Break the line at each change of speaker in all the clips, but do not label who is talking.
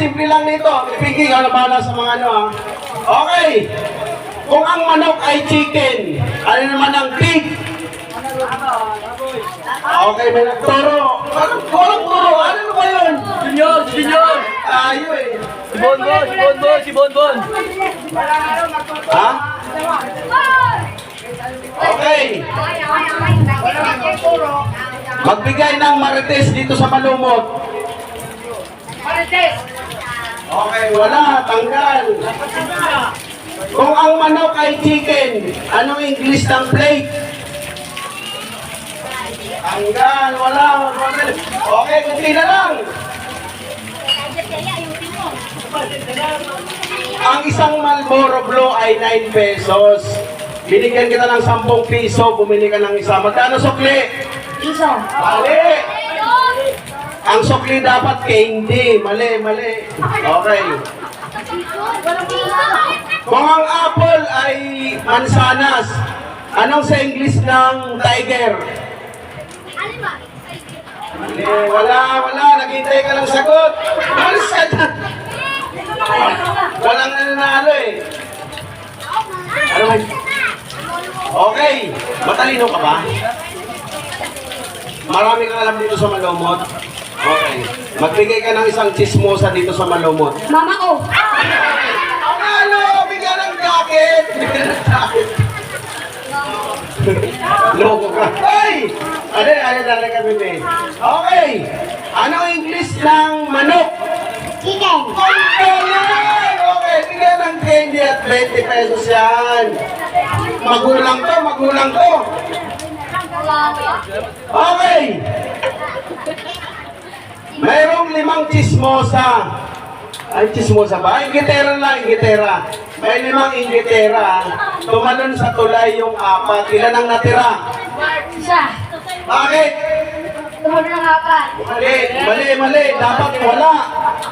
Napakasimple lang nito. Pinky, ikaw na bahala sa mga ano ha. Okay. Kung ang manok ay chicken, ano naman ang pig? Okay, may nagturo. Walang turo. Ano ba yun?
Junior!
Tayo eh.
Si Bonbon!
Ha? Okay. Magbigay ng marites dito sa malumot. Okay, wala. Tanggal. Kung ang manok ay chicken, anong English ng plate? Tanggal. Wala. Okay, kunti na lang. Ang isang Marlboro Blue ay 9 pesos. Binigyan kita ng 10 piso, bumili ka ng isa. Magkano sukli?
Piso.
Mali! Ang sukli dapat candy. Mali. Okay. Kung ang apple ay mansanas, anong sa English ng tiger? Mali. Wala. Naghintay ka lang sagot. Alis ka na. Walang nanalo eh. Ano ba? Okay. Matalino ka ba? Marami kang alam dito sa malumot. Okay. Magbigay ka ng isang chismosa dito sa malumot.
Mama ko.
Ano? Bigyan ng jacket! Loko ka. Ay! Ano talaga bebe? Okay. Ano English ng manok?
Chicken.
Okay, bigyan ng candy at 20 pesos yan. Magulang to. Okay. Mayroong 5 chismosa. Ay, chismosa ba? Ingitera lang. May 5 ingitera. Tumalon sa tulay yung 4. Ilan ang natira?
Isa.
Bakit?
Tumalon ng 4.
Mali. Dapat wala.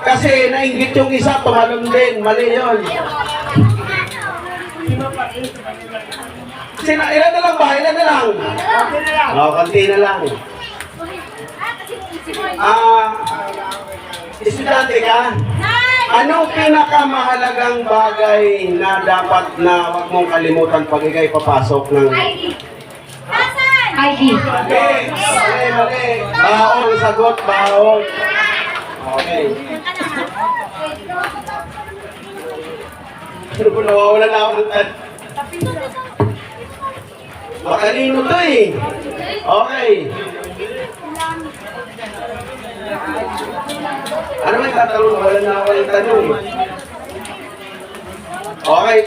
Kasi nainggit yung isa, tumalon din. Mali yun. Ilan na lang ba? Konti na lang. Estudyante ka? Anong pinakamahalagang bagay na dapat na wag mong kalimutan pag ikay papasok ng...
ID.
Mali. Baon, sagot, baon. Okay. Pero kung nawawala na ako ng tan. Matalino to eh. Okay. Ano may tatanong? Wala na ako ng tanong. Okay.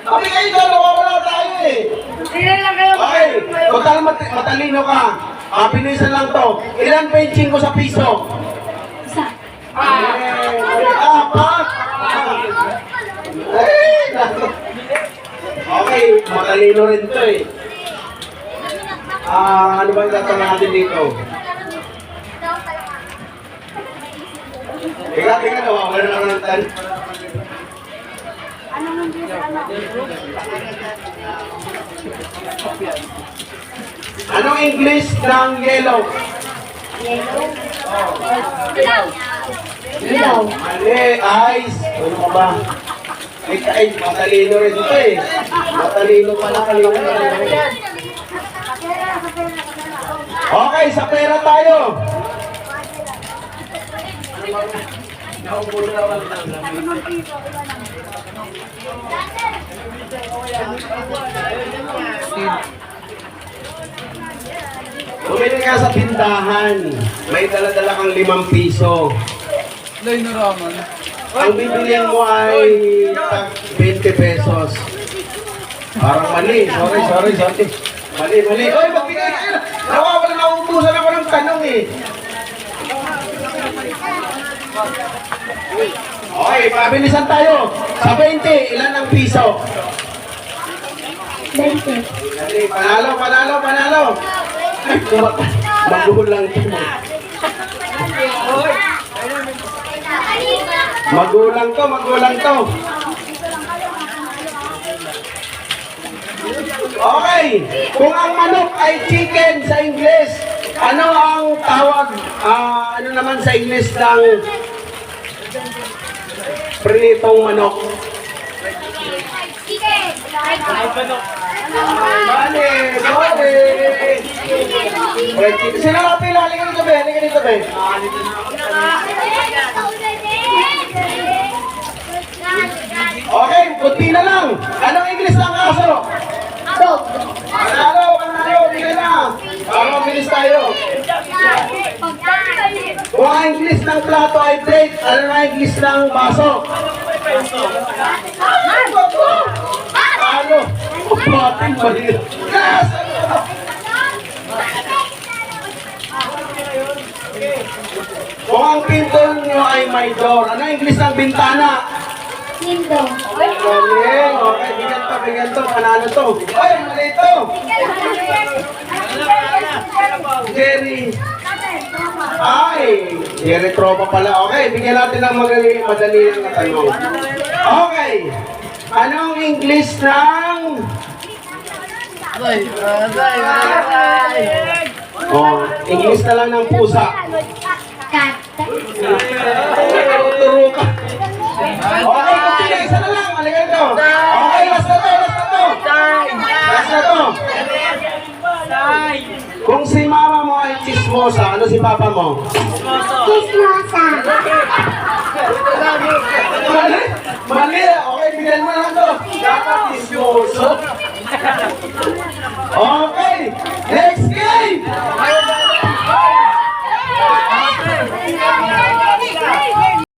Okay kayo dyan, nawawala tayo eh.
Ilan lang kayo?
Okay. Total matalino ka. Pinisan lang to. Ilan benching ko sa piso?
Isa.
Apat. Okay, matalino rin to eh. Ano ba yung tatanong natin dito? Teka, nawawala na ako ng tanong. Anong English ng yellow?
Ilaw.
Mali, ice. Ano ka ba? Ay, matalino rin ito eh. Matalino pala kayo. Okay, sa pera tayo. Bumili ka sa tindahan. May dala-dala kang 5 piso.
Lay na raman.
Ang bibilihan mo ay 20 pesos. Parang mali. Sorry. Mali. Oy, magbigay ka na. Nawawala na, utusan ako ng tanong eh. Okay, pabilisan tayo. Sa 20, ilan ang piso?
20.
Panalo. Magulang to. Magulang to. Okay, kung ang manok ay chicken sa English, ano ang tawag, ano naman sa English ng Prinitong manok. Mali, sorry. Fried chicken. Sino nga pila? Halika dito, be. Halika dito, be. Okay, kunti na lang. Anong English ng aso? Panalo, hindi na. Para mabilis tayo. Kung ang English ng plato ay plate, ano na English ng baso? Ano? Bating mahirap. Yes! Kung ang pinto nyo ay may door, ano ang English ng bintana?
Nindo.
Galing. Okay, bigyan to. Panalo to. Ay, mali ito. Jerry. Ay, Jerry tropa pala. Okay, bigyan natin ng madali lang na tanong. Okay. Anong English ng... Oh, English na lang ng pusa.
Cat.
Turo ka. Okay, continue. Isa na lang. Halika ito. Okay, last na to. Last na to. Kung si mama mo ay chismosa, ano si papa mo?
Kismosa.
Mali. Mali. Okay, bigyan mo lang to. Dapat chismoso. Okay. Next game.